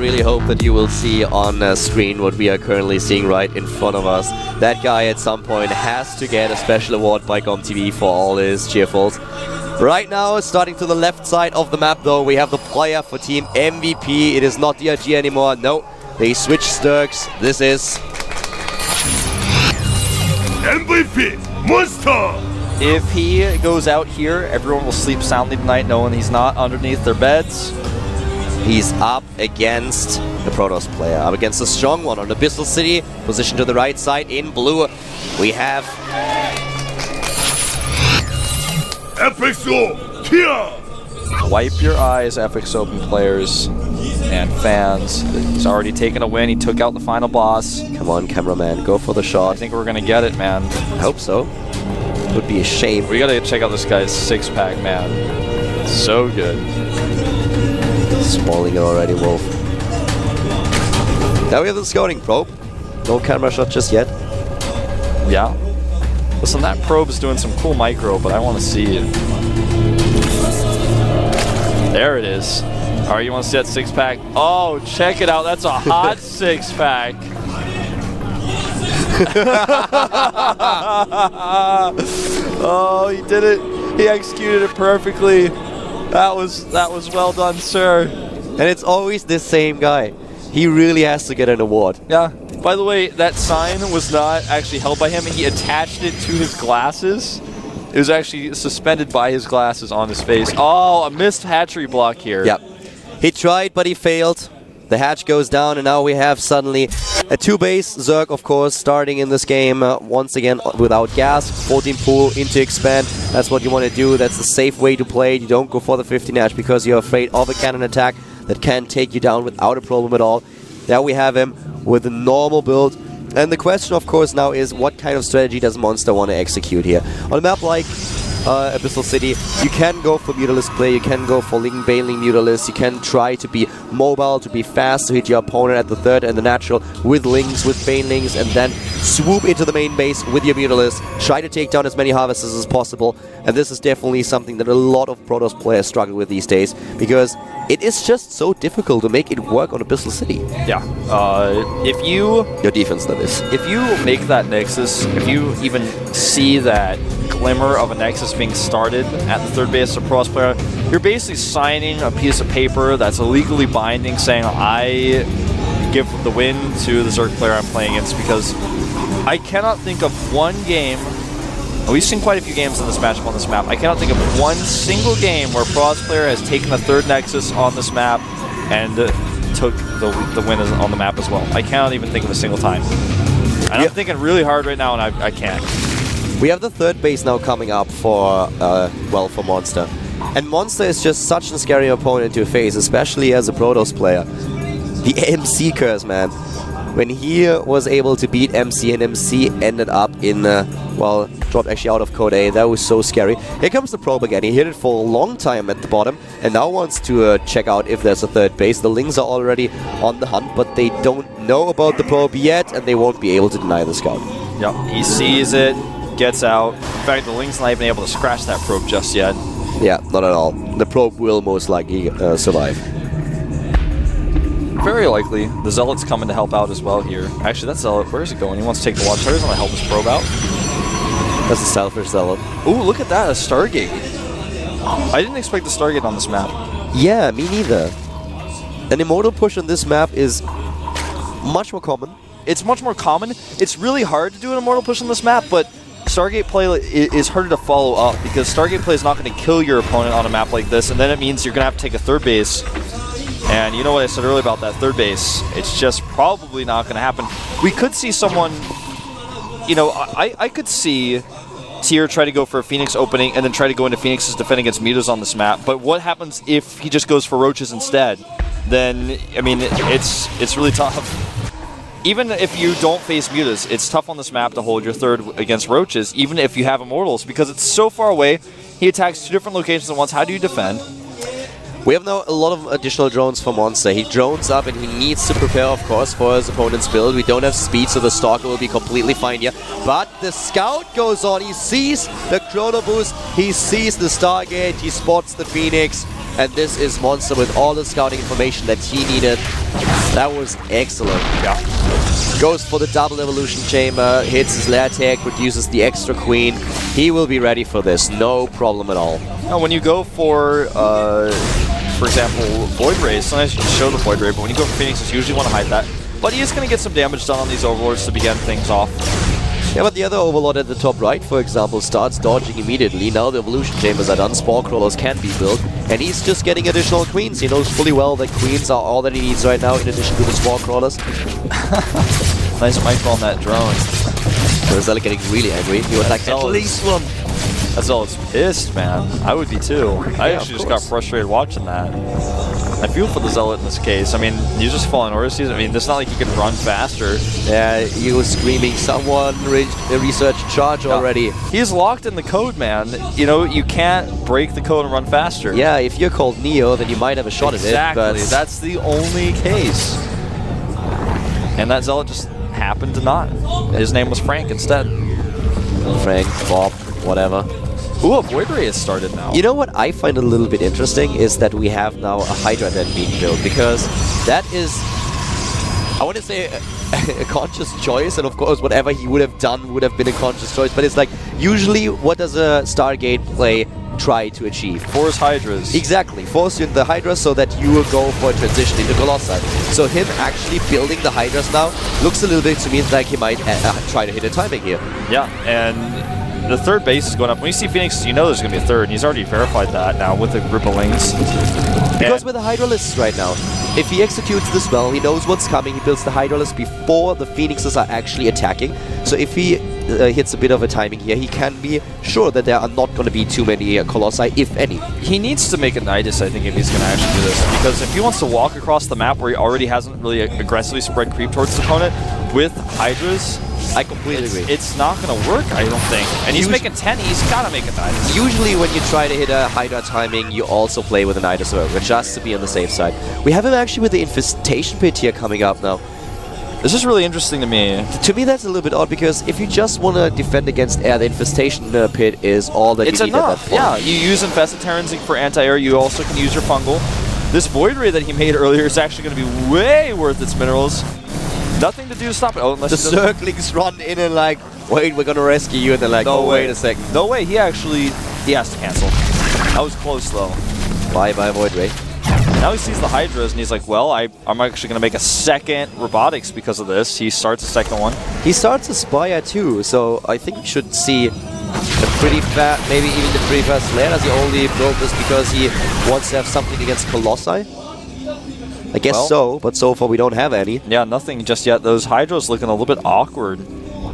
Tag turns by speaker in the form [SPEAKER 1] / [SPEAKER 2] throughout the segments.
[SPEAKER 1] really hope that you will see on screen what we are currently seeing right in front of us. That guy at some point has to get a special award by GOMTV for all his cheerfuls. Right now, starting to the left side of the map though, we have the player for Team MVP. It is not DRG anymore. No, they switch Sturks. This is
[SPEAKER 2] MVP Monster!
[SPEAKER 3] If he goes out here, everyone will sleep soundly tonight knowing he's not underneath their beds.
[SPEAKER 1] He's up against the Protoss player, up against the strong one on Abyssal City, positioned to the right side in blue. We have
[SPEAKER 2] FXOpen!
[SPEAKER 3] Wipe your eyes, FXOpen players and fans. He's already taken a win. He took out the final boss.
[SPEAKER 1] Come on, cameraman, go for the shot.
[SPEAKER 3] I think we're going to get it, man.
[SPEAKER 1] I hope so. Would be a shame.
[SPEAKER 3] We got to check out this guy's six-pack, man. So good.
[SPEAKER 1] Spoiling it already, Wolf. Now we have the scouting probe. No camera shot just yet.
[SPEAKER 3] Yeah. Listen, that probe is doing some cool micro, but I want to see it. There it is. Alright, you want to see that six-pack? Oh, check it out. That's a hot six-pack. Oh, he did it. He executed it perfectly. That was well done, sir.
[SPEAKER 1] And it's always this same guy. He really has to get an award.
[SPEAKER 3] Yeah. By the way, that sign was not actually held by him. He attached it to his glasses. It was actually suspended by his glasses on his face. Oh, a missed hatchery block here.
[SPEAKER 1] Yep. He tried, but he failed. The hatch goes down, and now we have suddenly a 2-base Zerg, of course, starting in this game once again without gas. 14 pool into expand. That's what you want to do. That's the safe way to play it. You don't go for the 15 hatch because you're afraid of a cannon attack that can take you down without a problem at all. There we have him with a normal build. And the question, of course, now is what kind of strategy does Monster want to execute here? On a map like Abyssal City, you can go for Mutalist play, you can go for Baneling Mutalist, you can try to be mobile, to be fast, to hit your opponent at the third and the natural with Lings, with Banelings, and then swoop into the main base with your Mutalist, try to take down as many Harvesters as possible. And this is definitely something that a lot of Protoss players struggle with these days, because it is just so difficult to make it work on Abyssal City.
[SPEAKER 3] Yeah. If you...
[SPEAKER 1] Your defense, that is.
[SPEAKER 3] If you make that Nexus, if you even see that glimmer of a Nexus being started at the third base of a Protoss player, you're basically signing a piece of paper that's illegally binding, saying, I give the win to the Zerg player I'm playing against, because I cannot think of one game. We've seen quite a few games in this matchup on this map. I cannot think of one single game where a Protoss player has taken the third Nexus on this map and took the win on the map as well. I cannot even think of a single time. And I'm thinking really hard right now, and I can't.
[SPEAKER 1] We have the third base now coming up for, well, for Monster. And Monster is just such a scary opponent to face, especially as a Protoss player. The MC curse, man. When he was able to beat MC, and MC ended up in, well, dropped actually out of Code A. That was so scary. Here comes the probe again. He hit it for a long time at the bottom, and now wants to check out if there's a third base. The Lings are already on the hunt, but they don't know about the probe yet, and they won't be able to deny the scout.
[SPEAKER 3] Yep, he sees it, gets out. In fact, the Ling's not even able to scratch that probe just yet.
[SPEAKER 1] Yeah, not at all. The probe will most likely survive.
[SPEAKER 3] Very likely. The Zealot's coming to help out as well here. Actually, that Zealot, where is it going? He wants to take the Watchtower. He's going to help his probe out.
[SPEAKER 1] That's a selfish Zealot.
[SPEAKER 3] Ooh, look at that, a Stargate. I didn't expect the Stargate on this map.
[SPEAKER 1] Yeah, me neither. An Immortal push on this map is much more common.
[SPEAKER 3] It's much more common. It's really hard to do an Immortal push on this map, but Stargate play is harder to follow up, because Stargate play is not going to kill your opponent on a map like this, and then it means you're going to have to take a third base. And you know what I said earlier about that third base? It's just probably not going to happen. We could see someone, you know, I could see Tier try to go for a Phoenix opening and then try to go into Phoenix's defend against Mutas on this map. But what happens if he just goes for Roaches instead? Then, I mean, it's really tough. Even if you don't face Mutas, it's tough on this map to hold your third against Roaches, even if you have Immortals, because it's so far away. He attacks 2 different locations at once. How do you defend?
[SPEAKER 1] We have now a lot of additional drones for Monster. He drones up and he needs to prepare, of course, for his opponent's build. We don't have speed, so the Stalker will be completely fine here. But the Scout goes on. He sees the Chrono Boost. He sees the Stargate. He spots the Phoenix. And this is Monster with all the scouting information that he needed. That was excellent.
[SPEAKER 3] Yeah.
[SPEAKER 1] Goes for the double evolution chamber, hits his lair tag, produces the extra queen. He will be ready for this, no problem at all.
[SPEAKER 3] Now, when you go for example, Void Ray, sometimes you can show the Void Ray, but when you go for Phoenix, you usually want to hide that. But he is going to get some damage done on these Overlords to begin things off.
[SPEAKER 1] Yeah, but the other Overlord at the top right, for example, starts dodging immediately. Now the evolution chambers are done, Spore Crawlers can be built, and he's just getting additional queens. He knows fully well that queens are all that he needs right now, in addition to the Spore Crawlers.
[SPEAKER 3] Nice micro on that drone.
[SPEAKER 1] Zella getting really angry. He was like, at least one.
[SPEAKER 3] That's all. It's pissed, man. I would be too. I actually just got frustrated watching that. I feel for the Zealot in this case. I mean, you just fall in order season. I mean, it's not like you can run faster.
[SPEAKER 1] Yeah, he was screaming, someone research charge already.
[SPEAKER 3] He's locked in the code, man. You know, you can't break the code and run faster.
[SPEAKER 1] Yeah, if you're called Neo, then you might have a shot at it.
[SPEAKER 3] Exactly. That's the only case. And that Zealot just happened to not. His name was Frank instead.
[SPEAKER 1] Frank, Bob, whatever.
[SPEAKER 3] Ooh, a Void Ray has started now.
[SPEAKER 1] You know what I find a little bit interesting is that we have now a Hydra that being built, because that is, I want to say, a conscious choice, and of course whatever he would have done would have been a conscious choice, but it's like, usually what does a Stargate play try to achieve?
[SPEAKER 3] Force Hydras.
[SPEAKER 1] Exactly, force you into the Hydras so that you will go for a transition into Colossi. So him actually building the Hydras now looks a little bit to me like he might try to hit a timing here.
[SPEAKER 3] Yeah, and the third base is going up. When you see Phoenix, you know there's going to be a third, and he's already verified that now with a group of Lings.
[SPEAKER 1] Because with the Hydralisks right now, if he executes this well, he knows what's coming, he builds the Hydralisk before the Phoenixes are actually attacking. So if he hits a bit of a timing here, he can be sure that there are not going to be too many Colossi, if any.
[SPEAKER 3] He needs to make a Nidus, I think, if he's going to actually do this. Because if he wants to walk across the map where he already hasn't really aggressively spread creep towards his opponent with Hydras,
[SPEAKER 1] I completely agree.
[SPEAKER 3] It's not going to work, I don't think. And he's making 10, he's got to make a Nidus.
[SPEAKER 1] Usually when you try to hit a Hydra timing, you also play with a Nidus Worker, just to be on the safe side. We have him actually with the Infestation Pit here coming up now.
[SPEAKER 3] This is really interesting to me.
[SPEAKER 1] To me, that's a little bit odd, because if you just want to defend against air, the Infestation Pit is all that you need at that point.
[SPEAKER 3] Yeah, you use Infested Terrans for anti-air, you also can use your Fungal. This Void Ray that he made earlier is actually going to be way worth its minerals. Nothing to do to stop it. Oh, unless
[SPEAKER 1] the Circlings run in and like, wait, we're gonna rescue you, and they're like, no, oh, wait a second.
[SPEAKER 3] No way, he has to cancel. That was close though.
[SPEAKER 1] Bye Void Ray.
[SPEAKER 3] Now he sees the Hydras and he's like, well, I'm actually gonna make a second Robotics because of this. He starts a second one.
[SPEAKER 1] He starts a Spire too, so I think we should see a pretty fast, maybe even the pretty fast layer. Does he only build this because he wants to have something against Colossi? I guess so, but so far we don't have any.
[SPEAKER 3] Yeah, nothing just yet. Those Hydras looking a little bit awkward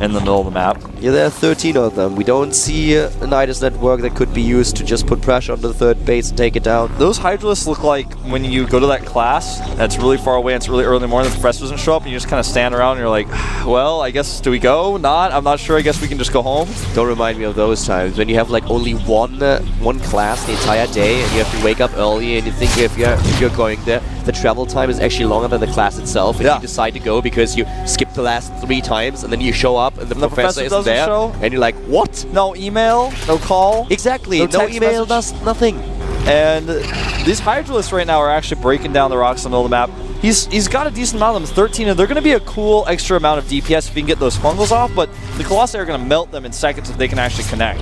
[SPEAKER 3] in the middle of the map.
[SPEAKER 1] Yeah, there are 13 of them. We don't see a Nidus network that could be used to just put pressure on the third base and take it down.
[SPEAKER 3] Those Hydralisks look like when you go to that class that's really far away and it's really early in the morning, the professor doesn't show up, and you just kind of stand around and you're like, well, I guess, do we go? Not? I'm not sure. I guess we can just go home.
[SPEAKER 1] Don't remind me of those times when you have like only one class the entire day, and you have to wake up early, and you think if you're going there, the travel time is actually longer than the class itself, and you decide to go because you skipped the last 3 times, and then you show up and the professor isn't there, and you're like, what?
[SPEAKER 3] No email, no call.
[SPEAKER 1] Exactly, no email, nothing.
[SPEAKER 3] And these Hydralisks right now are actually breaking down the rocks in the middle of the map. He's got a decent amount of them, 13, and they're going to be a cool extra amount of DPS if he can get those Fungals off, but the Colossi are going to melt them in seconds if they can actually connect.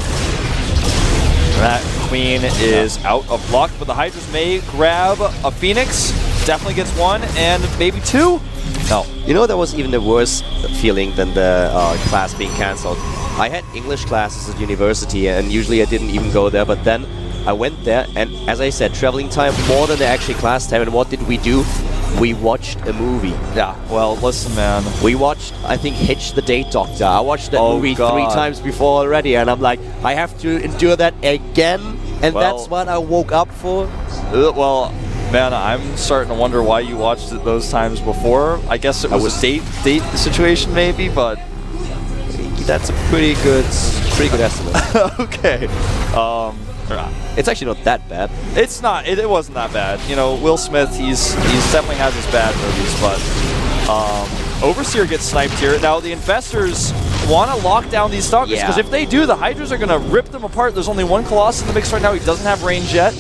[SPEAKER 3] That Queen is out of luck, but the Hydras may grab a Phoenix. Definitely gets 1, and maybe 2. No.
[SPEAKER 1] You know, that was even the worst feeling than the class being cancelled. I had English classes at university, and usually I didn't even go there, but then I went there, and as I said, traveling time more than the actual class time, and what did we do? We watched a movie.
[SPEAKER 3] Yeah, well, listen, man.
[SPEAKER 1] We watched, I think, Hitch the Date Doctor. I watched that movie 3 times before already, and I'm like, I have to endure that again, and that's what I woke up for.
[SPEAKER 3] Well, man, I'm starting to wonder why you watched it those times before. I guess it was a date situation, maybe, but
[SPEAKER 1] that's a pretty good estimate.
[SPEAKER 3] Okay.
[SPEAKER 1] It's actually not that bad.
[SPEAKER 3] It's not. It wasn't that bad. You know, Will Smith, he's definitely has his bad movies, but Overseer gets sniped here. Now the investors want to lock down these stalkers, because if they do, the Hydras are going to rip them apart. There's only one Colossus in the mix right now. He doesn't have range yet.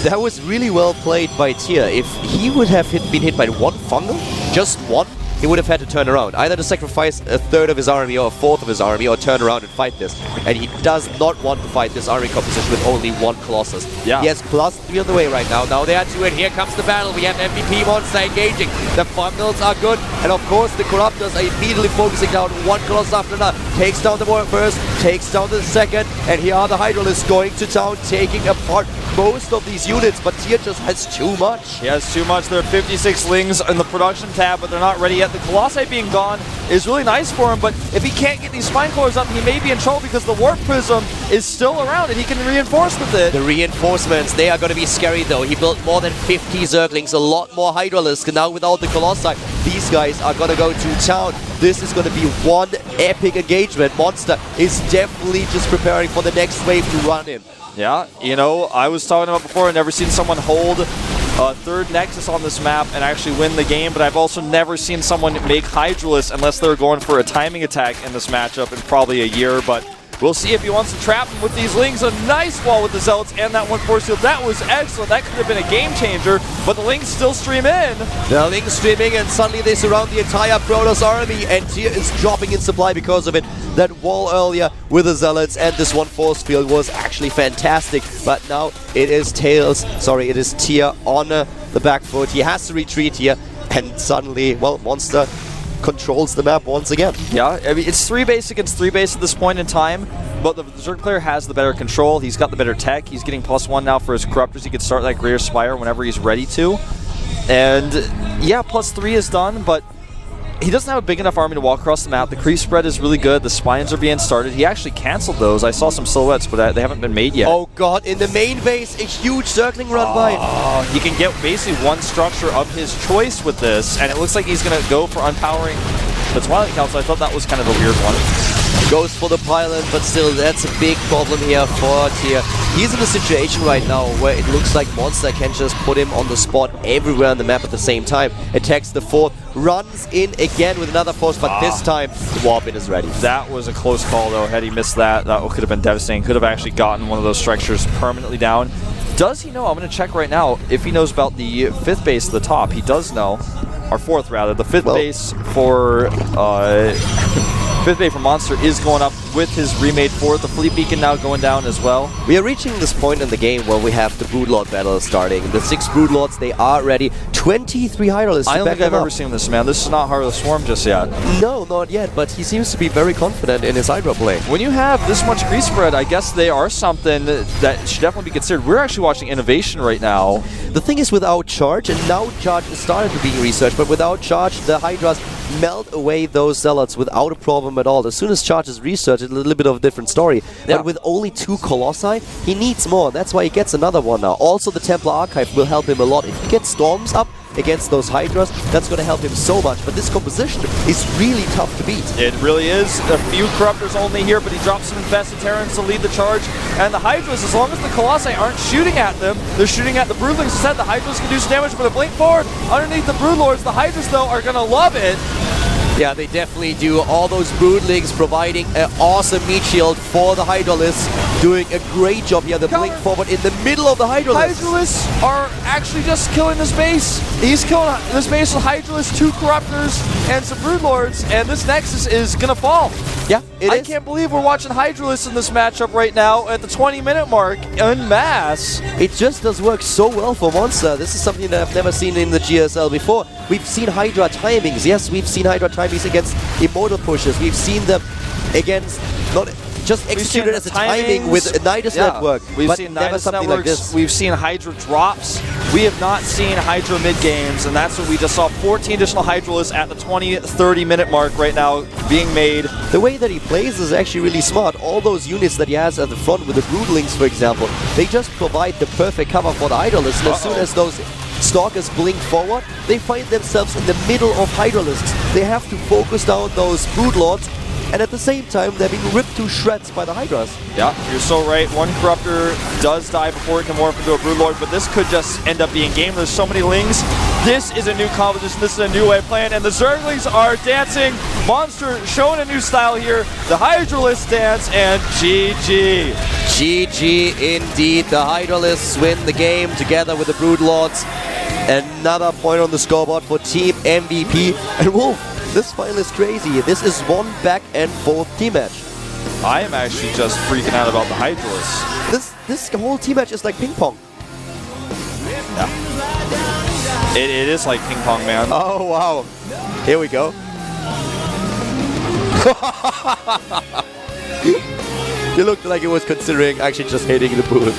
[SPEAKER 1] That was really well played by Tier. If he would have been hit by one fungal, just one, he would have had to turn around. Either to sacrifice a third of his army or a fourth of his army or turn around and fight this. And he does not want to fight this army composition with only one Colossus.
[SPEAKER 3] Yeah.
[SPEAKER 1] He has +3 on the way right now. Now they are 2 and here comes the battle. We have MVP Monster engaging. The fungals are good. And of course the Corruptors are immediately focusing down one Colossus after another. Takes down the first, takes down the second. And here are the Hydralisks going to town, taking apart most of these units. But Tier just has too much.
[SPEAKER 3] He has too much. There are 56 Lings in the production tab, but they're not ready yet. The Colossi being gone is really nice for him, but if he can't get these Spine Cores up, he may be in trouble because the Warp Prism is still around and he can reinforce with it.
[SPEAKER 1] The reinforcements, they are going to be scary though. He built more than 50 Zerglings, a lot more Hydralisks. Now without the Colossi, these guys are going to go to town. This is going to be one epic engagement. Monster is definitely just preparing for the next wave to run in.
[SPEAKER 3] Yeah, you know, I was talking about before, I've never seen someone hold a third Nexus on this map and actually win the game, but I've also never seen someone make Hydralisk unless they're going for a timing attack in this matchup in probably a year, but we'll see if he wants to trap him with these Lings. A nice wall with the Zealots and that one force field. That was excellent. That could have been a game changer, but the Lings still stream in.
[SPEAKER 1] The Lings streaming and suddenly they surround the entire Protoss army and Tier is dropping in supply because of it. That wall earlier with the Zealots and this one force field was actually fantastic, but now it is it is Tier on the back foot. He has to retreat here and suddenly, well, Monster controls the map once again.
[SPEAKER 3] Yeah, I mean, it's 3 base against 3 base at this point in time, but the Zerg player has the better control. He's got the better tech. He's getting +1 now for his Corruptors. He can start that Greater Spire whenever he's ready to. And yeah, +3 is done, but he doesn't have a big enough army to walk across the map. The creep spread is really good. The spines are being started. He actually canceled those. I saw some silhouettes, but they haven't been made yet.
[SPEAKER 1] Oh god, in the main base, a huge circling run by.
[SPEAKER 3] He can get basically one structure of his choice with this, and it looks like he's going to go for unpowering the Twilight Council. I thought that was kind of a weird one.
[SPEAKER 1] Goes for the pylon, but still, that's a big problem here for Tier. He's in a situation right now where it looks like Monster can just put him on the spot everywhere on the map at the same time. Attacks the fourth, runs in again with another force, but this time the warp in is ready.
[SPEAKER 3] That was a close call though. Had he missed that, that could have been devastating. Could have actually gotten one of those structures permanently down. Does he know? I'm going to check right now if he knows about the 5th base at the top. He does know. Or 4th rather. The 5th base for 5th base for Monster is going up with his remade 4th. The Fleet Beacon now going down as well.
[SPEAKER 1] We are reaching this point in the game where we have the Broodlord battle starting. The 6 Broodlords, they are ready. 23 Hydralisks.
[SPEAKER 3] I don't think I've ever seen this, man. This is not Heart of the Swarm just yet.
[SPEAKER 1] No, not yet, but he seems to be very confident in his Hydra play.
[SPEAKER 3] When you have this much creep spread, I guess they are something that should definitely be considered. We're actually watching Innovation right now.
[SPEAKER 1] The thing is, without charge, and now charge is started to be researched, but without charge, the Hydras melt away those Zealots without a problem at all. As soon as charge is researched, it's a little bit of a different story. Yeah. But with only 2 Colossi, he needs more. That's why he gets another one now. Also, the Templar Archive will help him a lot. If he gets Storms up against those Hydras, that's going to help him so much. But this composition is really tough to beat.
[SPEAKER 3] It really is. A few Corruptors only here, but he drops some Infested Terrans to lead the charge. And the Hydras, as long as the Colossi aren't shooting at them, they're shooting at the Broodlings instead. The Hydras can do some damage, but a blink forward underneath the Broodlords. The Hydras, though, are going to love it.
[SPEAKER 1] Yeah, they definitely do. All those Broodlings providing an awesome meat shield for the Hydralisks. Doing a great job here. The blink forward in the middle of the Hydralisks.
[SPEAKER 3] Hydralisks are actually just killing this base. He's killing this base with Hydralisks, 2 Corruptors, and some Broodlords, and this Nexus is going to fall.
[SPEAKER 1] Yeah,
[SPEAKER 3] I can't believe we're watching Hydralisks in this matchup right now at the 20-minute mark en masse.
[SPEAKER 1] It just does work so well for Monster. This is something that I've never seen in the GSL before. We've seen Hydra timings. Yes, we've seen Hydra timings against Immortal pushes. We've seen them against not just executed as a timing with a Nidus network.
[SPEAKER 3] We've
[SPEAKER 1] but
[SPEAKER 3] seen
[SPEAKER 1] never
[SPEAKER 3] Nidus
[SPEAKER 1] something
[SPEAKER 3] networks.
[SPEAKER 1] like this.
[SPEAKER 3] We've seen Hydra drops. We have not seen Hydra mid-games, and that's what we just saw. 14 additional Hydralisks at the 20-30 minute mark right now being made.
[SPEAKER 1] The way that he plays is actually really smart. All those units that he has at the front with the Broodlings, for example, they just provide the perfect cover for the Hydralisks. And as soon as those Stalkers blink forward, they find themselves in the middle of Hydralisks. They have to focus down those Broodlords, and at the same time, they're being ripped to shreds by the Hydras.
[SPEAKER 3] Yeah, you're so right. One Corruptor does die before it can morph into a Broodlord, but this could just end up being game. There's so many Lings. This is a new competition. This is a new way of playing, and the Zerglings are dancing. Monster showing a new style here. The Hydralisk dance, and GG.
[SPEAKER 1] GG indeed. The Hydralisks win the game together with the Broodlords. Another point on the scoreboard for Team MVP. And Wolf, this final is crazy. This is one back and forth team match.
[SPEAKER 3] I am actually just freaking out about the Hydralisk.
[SPEAKER 1] This whole team match is like ping pong.
[SPEAKER 3] Yeah. It is like ping pong, man.
[SPEAKER 1] Oh, wow. Here we go. He looked like he was considering actually just hitting the booth.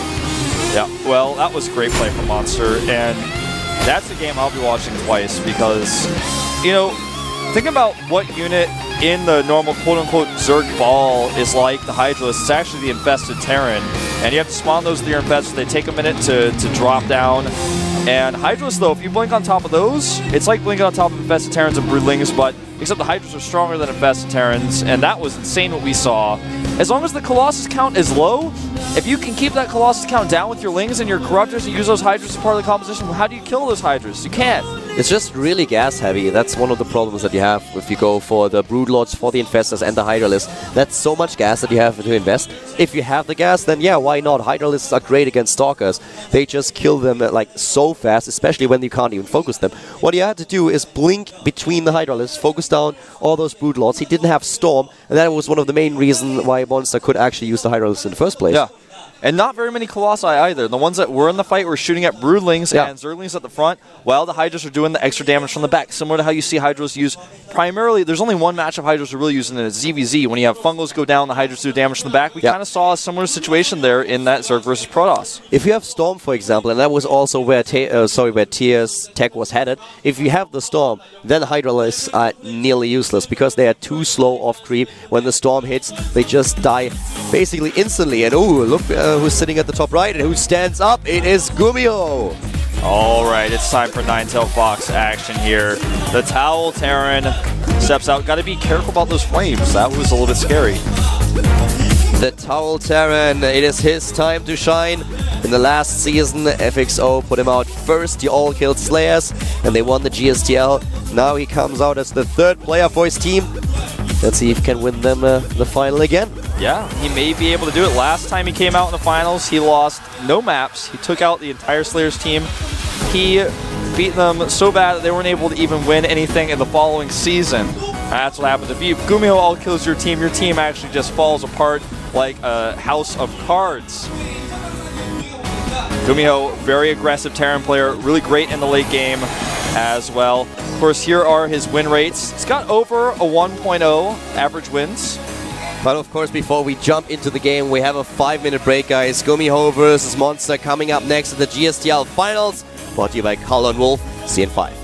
[SPEAKER 3] Yeah, well, that was great play from Monster, and that's a game I'll be watching twice because, you know, think about what unit in the normal quote-unquote Zerg ball is like the Hydralisk. It's actually the Infested Terran, and you have to spawn those with your Infested. They take a minute to drop down. And Hydralisk, though, if you blink on top of those, it's like blinking on top of Infested Terrans and Broodlings, but except the Hydras are stronger than Infested Terrans, and that was insane what we saw. As long as the Colossus count is low, if you can keep that Colossus count down with your Lings and your Corruptors and use those Hydras as part of the composition, how do you kill those Hydras? You can't.
[SPEAKER 1] It's just really gas heavy. That's one of the problems that you have if you go for the Broodlords, for the Infestors and the Hydralisks. That's so much gas that you have to invest. If you have the gas, then yeah, why not? Hydralisks are great against Stalkers. They just kill them like so fast, especially when you can't even focus them. What you had to do is blink between the Hydralisks, focus down all those Broodlords. He didn't have Storm, and that was one of the main reasons why Monster could actually use the Hydralisks in the first place.
[SPEAKER 3] Yeah. And not very many Colossi either. The ones that were in the fight were shooting at Broodlings and Zerglings at the front, while the Hydras are doing the extra damage from the back. Similar to how you see Hydras use primarily, there's only one match of Hydras are really using, and it's ZVZ. When you have Fungals go down, the Hydras do damage from the back. We kind of saw a similar situation there in that Zerg versus Protoss.
[SPEAKER 1] If you have Storm, for example, and that was also where Tier's tech was headed, if you have the Storm, then Hydralisks are nearly useless because they are too slow off creep. When the Storm hits, they just die basically instantly. And ooh, look who's sitting at the top right and who stands up. It is Gumio.
[SPEAKER 3] Alright, it's time for Ninetale Fox action here. The Towel Terran steps out. Got to be careful about those flames. That was a little bit scary.
[SPEAKER 1] The Towel Terran, it is his time to shine. In the last season, FXO put him out first. He all killed Slayers and they won the GSTL. Now he comes out as the third player for his team. Let's see if he can win them the final again.
[SPEAKER 3] Yeah, he may be able to do it. Last time he came out in the finals, he lost no maps. He took out the entire Slayers team. He beat them so bad that they weren't able to even win anything in the following season. That's what happens. If Gumio all kills your team actually just falls apart like a house of cards. Gumio, very aggressive Terran player, really great in the late game as well. Of course, here are his win rates. He's got over a 1.0 average wins.
[SPEAKER 1] But of course, before we jump into the game, we have a 5-minute break, guys. Gumio versus Monster coming up next at the GSTL Finals. Brought to you by Carl and Wolf. See you in 5.